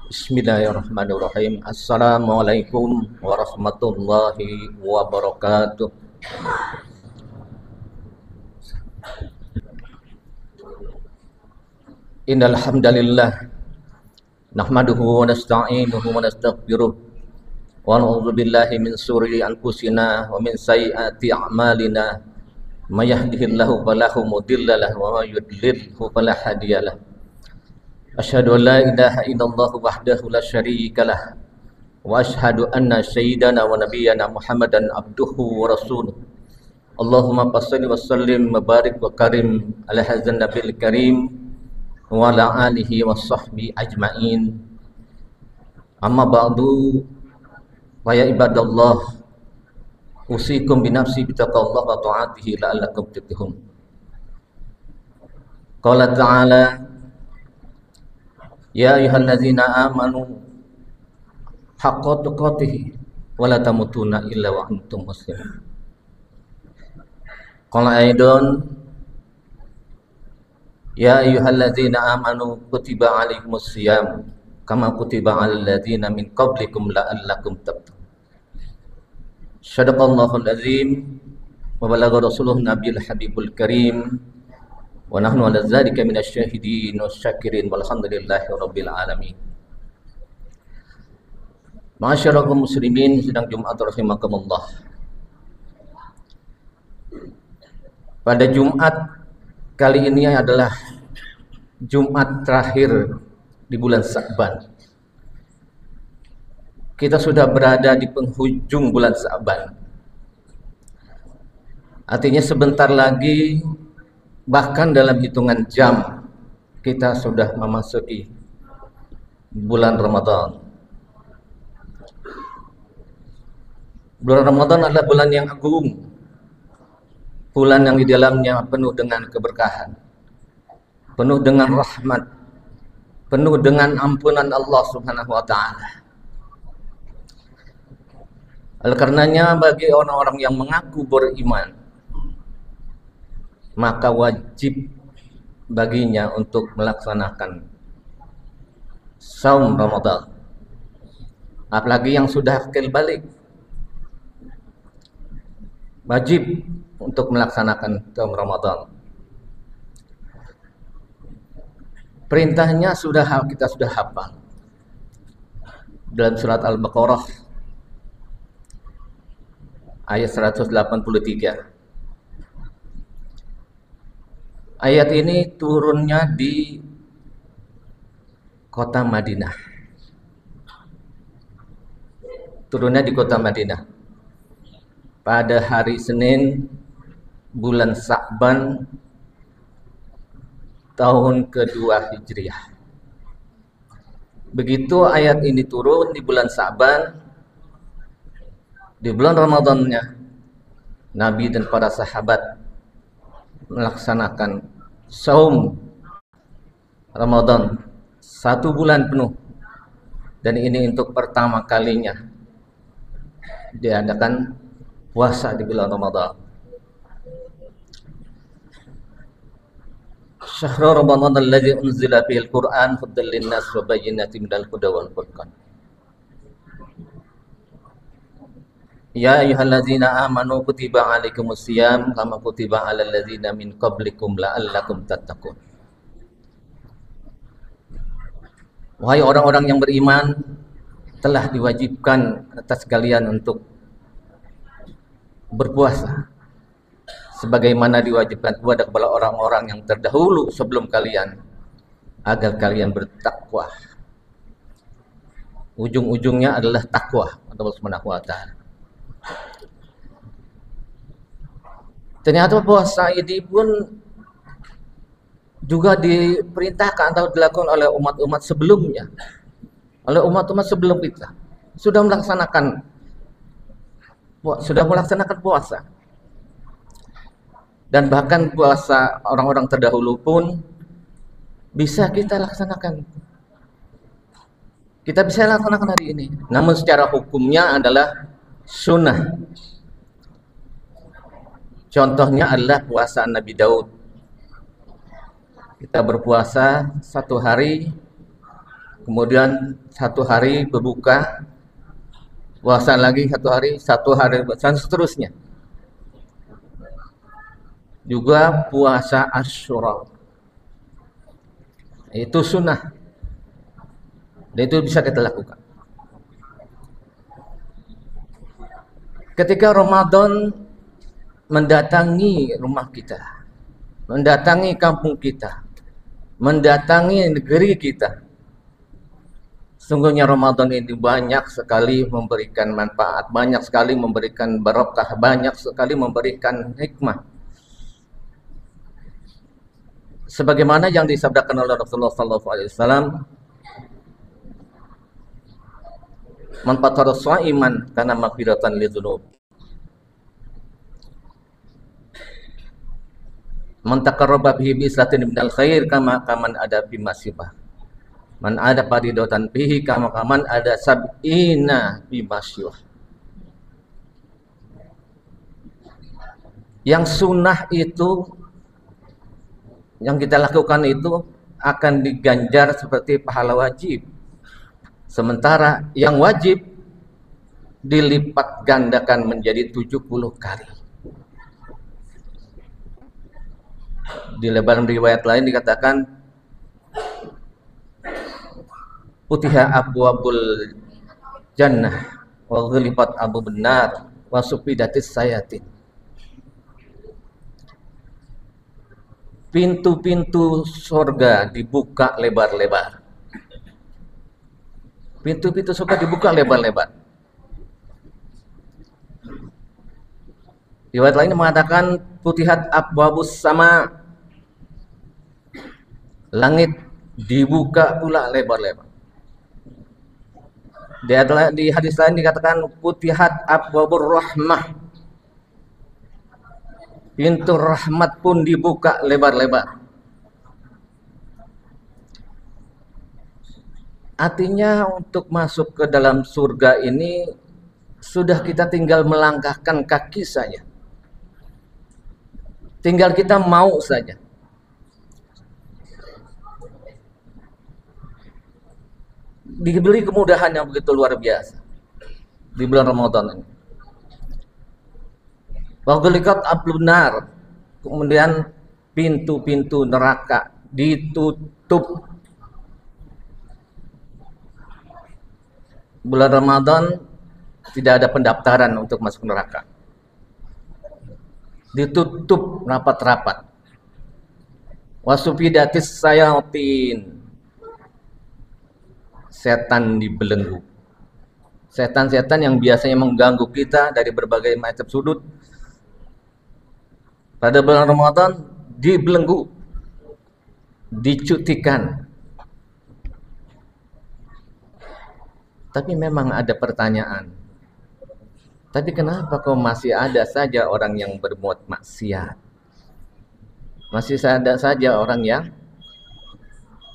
Bismillahirrahmanirrahim. Assalamualaikum warahmatullahi wabarakatuh. Innal hamdalillah nahmaduhu wa nasta'inuhu wa nastaghfiruh wa na'udzu billahi min shururi anfusina wa min sayyiati a'malina. May yahdihillahu fala mudilla lahu wa may yudlilhu fala hadiyalah. Asyhadu an la ilaha illallah wahdahu la syarika lah wa asyhadu anna sayyidana wa nabiyyana Muhammadan abduhu wa rasuluh. Allahumma shalli wa sallim wa barik wa karim ala hadzal nabiyil karim wa ala alihi wa sahbihi ajma'in. Amma ba'du, wa ya ibadallah, usikum binafsi bitaqwallah wa ta'atihi la'allakum tuflihun. Qala ta'ala, ya ayyuhallazina amanu haqqa tuqatih wa la tamutunna illa wa antum muslimun. Qala aidan, ya ayyuhallazina amanu kutiba alaikumus shiyam kama kutiba alal ladzina min qablikum la'allakum tattaqun. Shadaqallahul azim wa balagha rasuluhun nabiyul habibul karim wa nahnu ala dzalika minasyahidin wasyakirin walhamdulillahi rabbil alamin. Ma'asyiral muslimin, sidang Jumat rahimakumullah. Pada Jumat kali ini adalah Jumat terakhir di bulan Sa'ban. Kita sudah berada di penghujung bulan Sa'ban. Artinya sebentar lagi, bahkan dalam hitungan jam, kita sudah memasuki bulan Ramadan. Bulan Ramadan adalah bulan yang agung, bulan yang di dalamnya penuh dengan keberkahan, penuh dengan rahmat, penuh dengan ampunan Allah Subhanahu wa ta'ala. Oleh karenanya, bagi orang-orang yang mengaku beriman, maka wajib baginya untuk melaksanakan saum Ramadan. Apalagi yang sudah akil balik, wajib untuk melaksanakan saum Ramadan. Perintahnya kita sudah hafal dalam surat Al-Baqarah ayat 183. Ayat ini turunnya di kota Madinah. Turunnya di kota Madinah pada hari Senin bulan Sa'ban tahun kedua Hijriah. Begitu ayat ini turun di bulan Sa'ban, di bulan Ramadannya, Nabi dan para sahabat melaksanakan saum Ramadan 1 bulan penuh, dan ini untuk pertama kalinya diadakan puasa di bulan Ramadan. Syahrul Ramadan alladzi unzila fihil Qur'an hudan linnas wa bayyinatin minal huda wal furqan. Ya ayyuhallazina amanu kutiba alaikumus shiyam kama kutiba alal ladzina min qablikum la'allakum tattaqun. Wahai orang-orang yang beriman, telah diwajibkan atas kalian untuk berpuasa sebagaimana diwajibkan kepada orang-orang yang terdahulu sebelum kalian, agar kalian bertakwa. Ujung-ujungnya adalah takwa Allah Subhanahu wa ta'ala. Ternyata puasa ini pun juga diperintahkan atau dilakukan oleh umat-umat sebelumnya, oleh umat-umat sebelum kita sudah melaksanakan puasa. Dan bahkan puasa orang-orang terdahulu pun bisa kita laksanakan. Kita bisa laksanakan hari ini. Namun secara hukumnya adalah sunnah. Contohnya adalah puasa Nabi Daud. Kita berpuasa 1 hari kemudian satu hari berbuka, puasa lagi satu hari dan seterusnya. Juga puasa Asyura, itu sunnah, dan itu bisa kita lakukan. Ketika Ramadan mendatangi rumah kita, mendatangi kampung kita, mendatangi negeri kita, sungguhnya Ramadan ini banyak sekali memberikan manfaat, banyak sekali memberikan barokah, banyak sekali memberikan hikmah. Sebagaimana yang disabdakan oleh Rasulullah SAW, man fatara sha'iman kana maghfiratan lidzunub, man taqarraba bihi bi islatin minal khair kama kaman ada bi masibah, man ada paridatan bihi kama kaman ada sab'ina bi masyuh. Yang sunnah itu, yang kita lakukan itu akan diganjar seperti pahala wajib. Sementara yang wajib dilipat gandakan menjadi 70 kali. Di dalam riwayat lain dikatakan Futiha abwabul jannah wa ghulifat abwabun nar wa sufidatis sayatin. Pintu-pintu surga dibuka lebar-lebar. Pintu-pintu surga dibuka lebar-lebar. Riwayat lain mengatakan Futihat abwabus sama, langit dibuka pula lebar-lebar. Di hadis lain dikatakan Futihat abwabur rahmah, pintu rahmat pun dibuka lebar-lebar. Artinya untuk masuk ke dalam surga ini sudah kita tinggal melangkahkan kaki saja. Tinggal kita mau saja. Diberi kemudahan yang begitu luar biasa di bulan Ramadan ini. Waghliqat ablunar, kemudian pintu-pintu neraka ditutup. Bulan Ramadan tidak ada pendaftaran untuk masuk neraka. Ditutup rapat-rapat. Wasufidatis sayatin, setan dibelenggu. Setan-setan yang biasanya mengganggu kita dari berbagai macam sudut, pada bulan Ramadan dibelenggu, dicutikan. Tapi memang ada pertanyaan. Tapi kenapa kok masih ada saja orang yang berbuat maksiat? Masih ada saja orang yang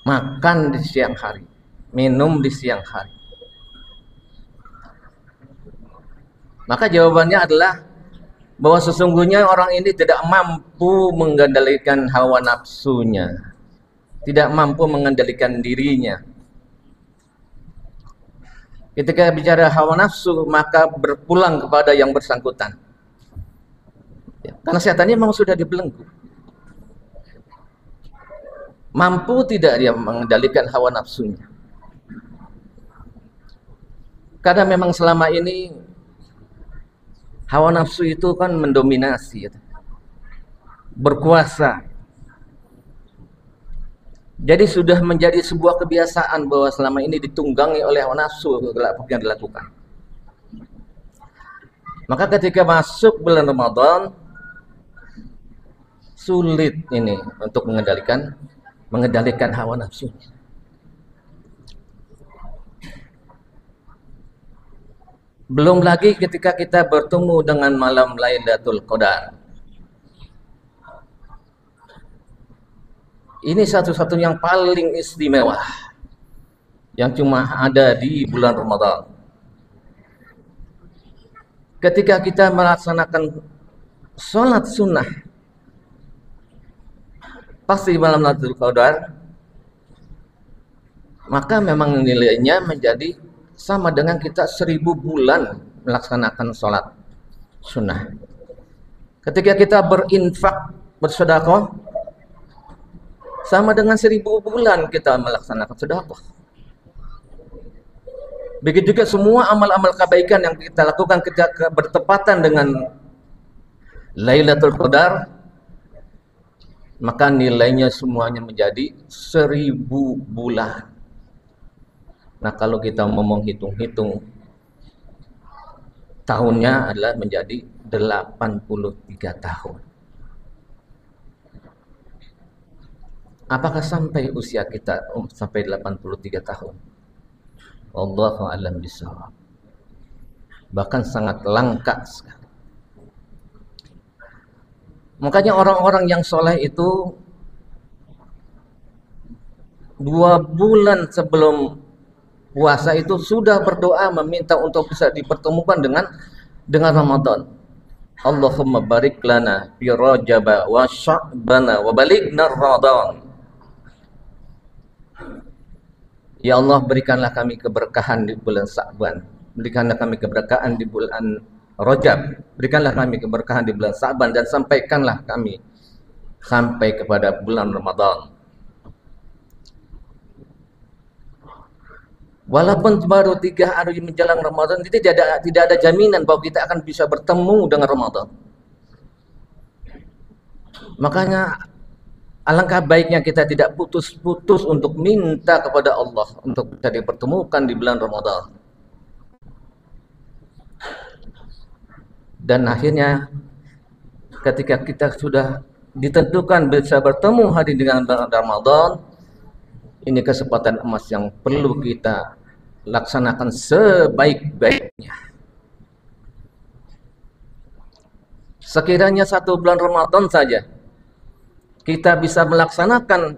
makan di siang hari, minum di siang hari. Maka jawabannya adalah bahwa sesungguhnya orang ini tidak mampu mengendalikan hawa nafsunya, tidak mampu mengendalikan dirinya. Ketika bicara hawa nafsu, maka berpulang kepada yang bersangkutan. Ya, karena setannya memang sudah dibelenggu. Mampu tidak dia mengendalikan hawa nafsunya? Karena memang selama ini hawa nafsu itu kan mendominasi, berkuasa. Jadi sudah menjadi sebuah kebiasaan bahwa selama ini ditunggangi oleh hawa nafsu yang dilakukan. Maka ketika masuk bulan Ramadan, sulit ini untuk mengendalikan hawa nafsu. Belum lagi ketika kita bertemu dengan malam Lailatul Qadar. Ini satu-satunya yang paling istimewa yang cuma ada di bulan Ramadan. Ketika kita melaksanakan sholat sunnah pasti malam Lailatul Qadar, maka memang nilainya menjadi sama dengan kita 1000 bulan melaksanakan sholat sunnah. Ketika kita berinfak, bersedekah, sama dengan 1000 bulan kita melaksanakan sedekah. Begitu juga semua amal-amal kebaikan yang kita lakukan ketika bertepatan dengan Lailatul Qadar, maka nilainya semuanya menjadi 1000 bulan. Nah, kalau kita mau menghitung-hitung, tahunnya adalah menjadi 83 tahun. Apakah sampai usia kita sampai 83 tahun? Wallahu a'lam bishawab. Bahkan sangat langka sekali. Makanya orang-orang yang soleh itu 2 bulan sebelum puasa itu sudah berdoa meminta untuk bisa dipertemukan dengan Ramadan. Allahumma barik lana fi Rajab wa Sya'ban wa balighna Ramadan. Ya Allah, berikanlah kami keberkahan di bulan Sya'ban, berikanlah kami keberkahan di bulan Rajab, berikanlah kami keberkahan di bulan Sya'ban, dan sampaikanlah kami sampai kepada bulan Ramadan. Walaupun baru 3 hari menjelang Ramadan, tidak ada jaminan bahwa kita akan bisa bertemu dengan Ramadan. Makanya alangkah baiknya kita tidak putus-putus untuk minta kepada Allah untuk bisa dipertemukan di bulan Ramadan. Dan akhirnya ketika kita sudah ditentukan bisa bertemu hari dengan Ramadan, ini kesempatan emas yang perlu kita laksanakan sebaik-baiknya. Sekiranya 1 bulan Ramadan saja kita bisa melaksanakan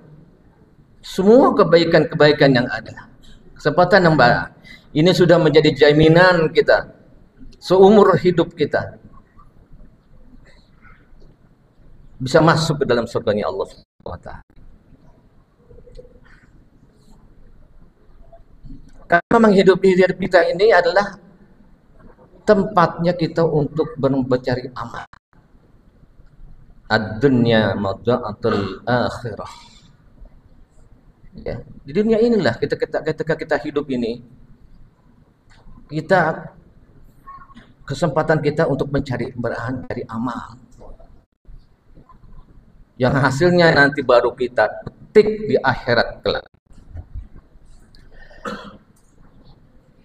semua kebaikan-kebaikan yang ada, kesempatan yang baik ini sudah menjadi jaminan kita seumur hidup kita bisa masuk ke dalam surganya Allah Subhanahu wa taala. Karena memang hidup kita ini adalah tempatnya kita untuk mencari amal. Ad-dunya madha'atul akhirah. Ya, di dunia inilah ketika kita hidup ini, kita kesempatan kita untuk mencari amal. Yang hasilnya nanti baru kita petik di akhirat kelak.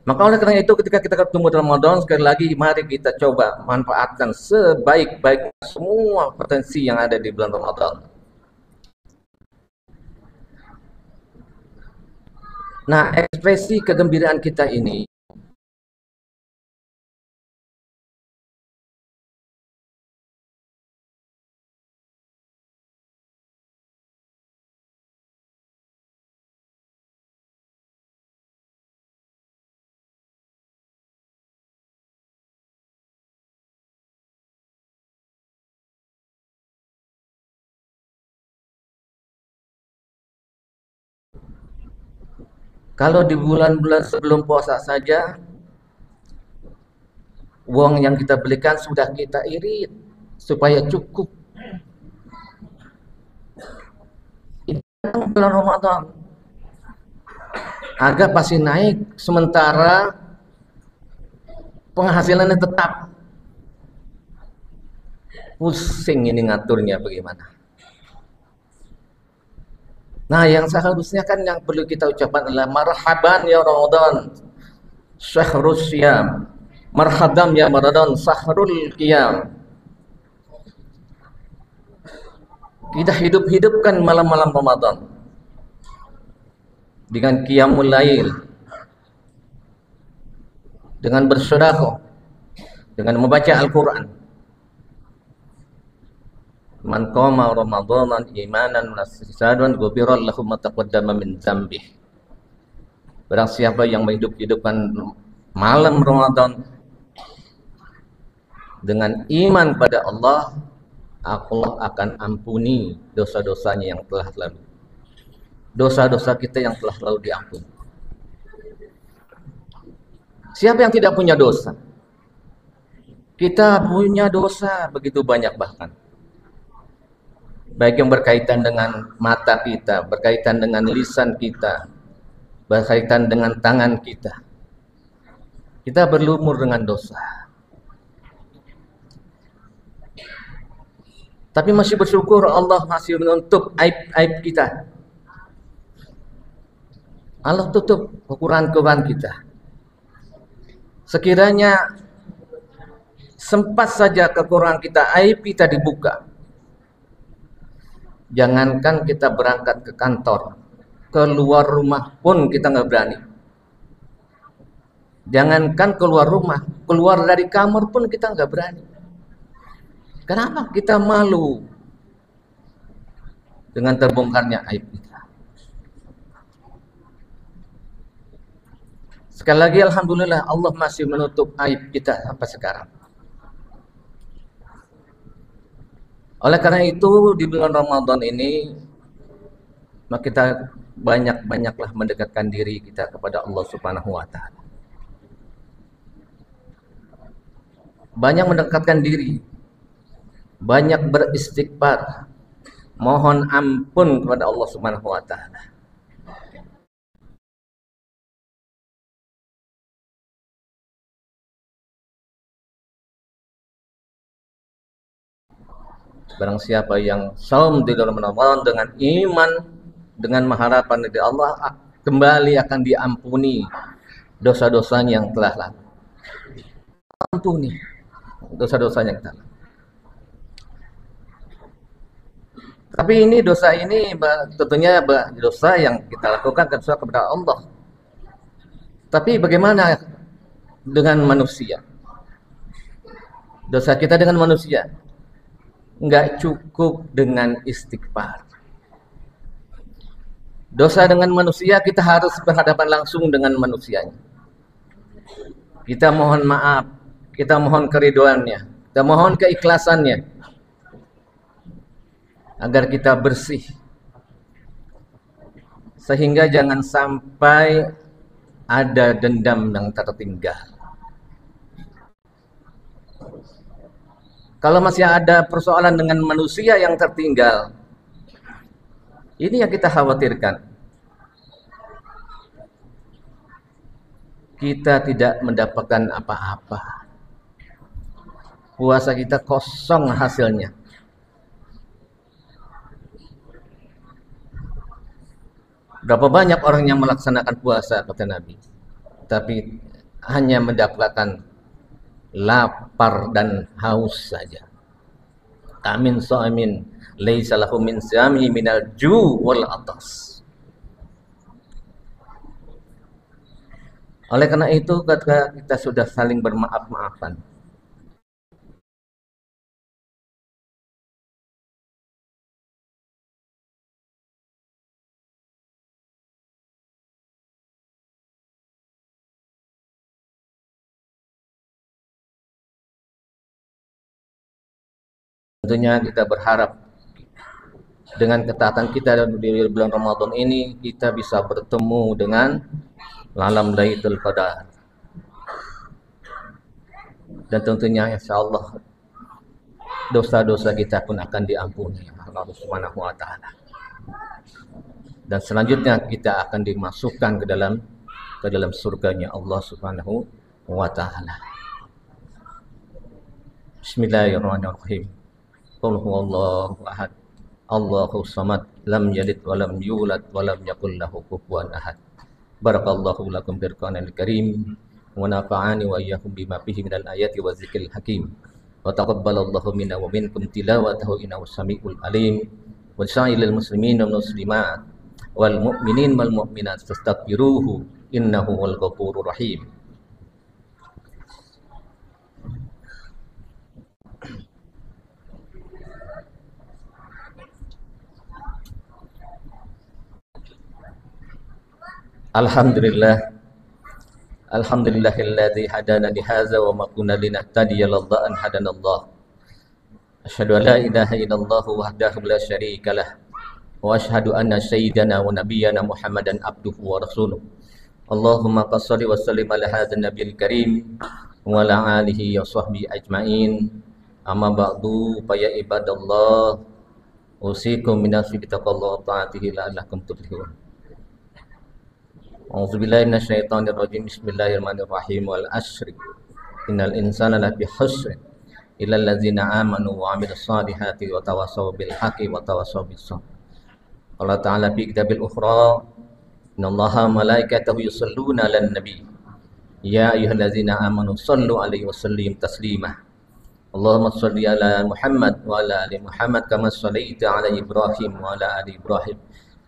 Maka oleh karena itu ketika kita ketemu Ramadan, sekali lagi mari kita coba manfaatkan sebaik-baik semua potensi yang ada di bulan Ramadan. Nah, ekspresi kegembiraan kita ini kalau di bulan-bulan sebelum puasa saja, uang yang kita belikan sudah kita irit supaya cukup. Ini bulan Ramadan, harga pasti naik, sementara penghasilannya tetap. Pusing ini ngaturnya bagaimana. Nah, yang seharusnya kan yang perlu kita ucapkan adalah marhaban ya Ramadan, syahrus syiyam. Marhaban ya Ramadan, syahrul qiyam. Kita hidupkan malam-malam Ramadan dengan qiyamul lail, dengan bersedekah, dengan membaca Al-Qur'an. Man qama Ramadanan imanan wa ihtisaban ghufira lahu ma taqaddama min dzambih. Barang siapa yang menghidupkan malam Ramadan dengan iman pada Allah, Allah akan ampuni dosa-dosanya yang telah lalu. Dosa-dosa kita yang telah lalu diampuni. Siapa yang tidak punya dosa? Kita punya dosa begitu banyak bahkan. Baik yang berkaitan dengan mata kita, berkaitan dengan lisan kita, berkaitan dengan tangan kita. Kita berlumur dengan dosa. Tapi masih bersyukur Allah masih menutup aib-aib kita. Allah tutup kekurangan-kekurangan kita. Sekiranya sempat saja kekurangan kita, aib kita dibuka. Jangankan kita berangkat ke kantor, keluar rumah pun kita nggak berani. Jangankan keluar rumah, keluar dari kamar pun kita nggak berani. Kenapa? Kita malu dengan terbongkarnya aib kita. Sekali lagi alhamdulillah Allah masih menutup aib kita sampai sekarang. Oleh karena itu di bulan Ramadan ini maka kita banyak-banyaklah mendekatkan diri kita kepada Allah Subhanahu wa taala. Banyak mendekatkan diri, banyak beristighfar, mohon ampun kepada Allah Subhanahu wa taala. Barang siapa yang saum di dalam Ramadan dengan iman, dengan mengharapan dari Allah, kembali akan diampuni dosa-dosanya yang telah lalu. Ampuni dosa-dosanya yang telah lalu. Tapi ini dosa ini tentunya dosa yang kita lakukan kepada Allah. Tapi bagaimana dengan manusia? Dosa kita dengan manusia nggak cukup dengan istighfar. Dosa dengan manusia kita harus berhadapan langsung dengan manusianya. Kita mohon maaf, kita mohon keriduannya, kita mohon keikhlasannya agar kita bersih. Sehingga jangan sampai ada dendam yang tertinggal. Kalau masih ada persoalan dengan manusia yang tertinggal, ini yang kita khawatirkan. Kita tidak mendapatkan apa-apa. Puasa kita kosong hasilnya. Berapa banyak orang yang melaksanakan puasa, kata Nabi, tapi hanya mendapatkan lapar dan haus saja. Amin sha'imin laisa lahu min siyami minal ju' wal atas. Oleh karena itu kita sudah saling bermaaf-maafan. Tentunya kita berharap dengan ketaatan kita di bulan Ramadan ini kita bisa bertemu dengan malam Lailatul Qadar. Dan tentunya insyaallah dosa-dosa kita pun akan diampuni Allah Subhanahu wa taala. Dan selanjutnya kita akan dimasukkan ke dalam surganya Allah Subhanahu wa taala. Bismillahirrahmanirrahim. Qul huwallahu ahad. Allahu samad. Lam yalid wa lam yulad wa lam yakul lahu kufuwan ahad. Barakallahu lakum bil Qur'anil Karim wa nafa'ani wa iyyakum bima fihi minal ayati wa dzikril hakim. Wa taqabbalallahu minna wa minkum tilawatahu innahu samiul alim. Wa sa'ilil muslimin wal muslimat wal mu'minin wal mu'minat fastaghfiruhu innahu wal ghafurur rahim. Alhamdulillah, alhamdulillahilladzi hadana li hadza wa ma kunna linahtadiya laula an hadanallah. Asyhadu an la ilaha illallah wahdahu la syarika lah wa asyhadu anna sayyidana wa nabiyyana Muhammadan abduhu wa rasuluh. Allahumma qassalli wa sallim ala hadzal nabiyil karim wa ala alihi wa sahbihi ajmain. Amma ba'du fa ya ibadallah usikum minasyi bitaqallah ta'atihi la'allakum tuflihun. A'udzubillahi minasyaitonir rajim. Bismillahirrahmanirrahim. Wal asri innal insana lafi khusr illal ladzina amanu wa 'amilus solihati wa tawassaw bil haqqi wa tawassaw bis sabr. Allah Ta'ala fi kitabil ukhra innallaha malaikatahu yusholluna 'alan nabi ya ayyuhallazina amanu shallu 'alaihi wa sallimu taslima. Allahumma shalli ala Muhammad wa ala ali Muhammad kama shallaita ala Ibrahim wa ala ali Ibrahim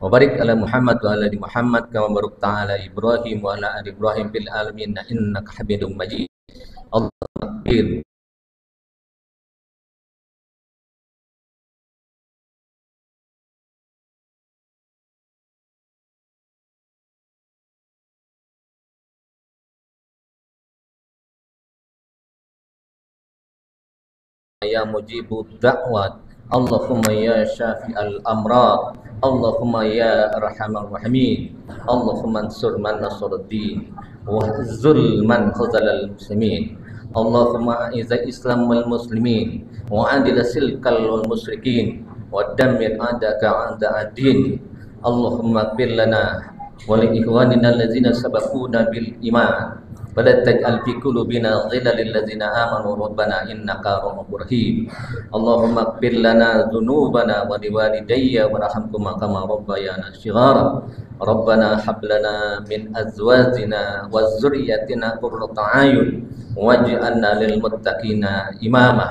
wa barik ala Muhammad wa ala ali Muhammad kama barakta ala Ibrahim wa ala ali Ibrahim fil alamin innaka Hamidum Majid. Allahumma akbir ya mujibu da'wat, Allahumma ya syafi'al amrad, Allahumma ya arhamar rahimin, Allahumma ansur man nasruddin wa zul man khazalal muslimin, Allahumma a'izz islam wal muslimin wa adil silkal wal musyrikin wa dammir adaka a'da ad-din. Allahumma ighfir lana wa li ikhwanina allazina sabaquna bil iman ولا تجعل في قلوبنا غلا للذين آمنوا ربنا إنك رؤوف رحيم. اللهم اغفر لنا ذنوبنا ولوالدي وارحمهما كما ربيانا صغارا. ربنا هب لنا من أزواجنا وذرياتنا قرة أعين واجعلنا للمتقين إماما.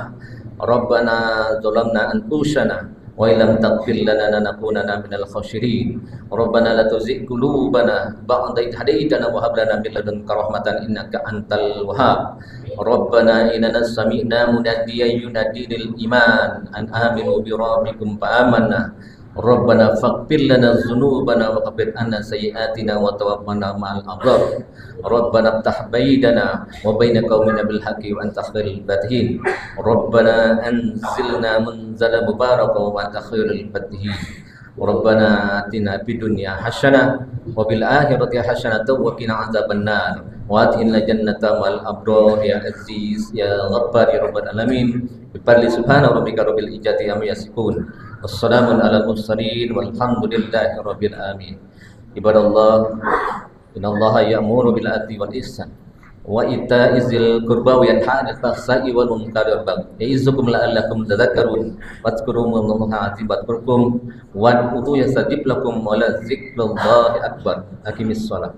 ربنا ظلمنا أنفسنا وإن لم تغفر لنا لنكونن من الخاسرين. ربنا لا تزغ قلوبنا بعد إذ هديتنا وهب لنا من لدنك رحمة إنك أنت الوهاب. ربنا إننا سمعنا مناديا ينادي للإيمان أن آمنوا بربكم فآمنا. ربنا فاغفر لنا ذنوبنا وكفر عنا سيئاتنا وتوفنا مع الأبرار. ربنا افتح بيننا وبين قومنا بالحق وأنت خير الفاتحين. ربنا أنزلنا منزلا مباركا وأنت خير الفاتحين. ربنا آتنا في الدنيا حسنة وفي الآخرة حسنة وقنا عذاب النار وأدخلنا جنة مع الأبرار يا عزيز يا غفار يا رب العالمين. بفضل سبحان ربك رب العزة عما يصفون والسلام على المرسلين والحمد لله رب العالمين. Ibadallah, innallaha ya'muru bil adli wal ihsan wa ita'i dzil qurba wa yanha 'anil fahsya'i wal munkari wal baghi ya'izukum la'allakum tadhakkarun wadhkurullaha 'azim wadhkurkum wad'uhu yastajib lakum wa la dzikrullahi akbar. Aqimis shalah.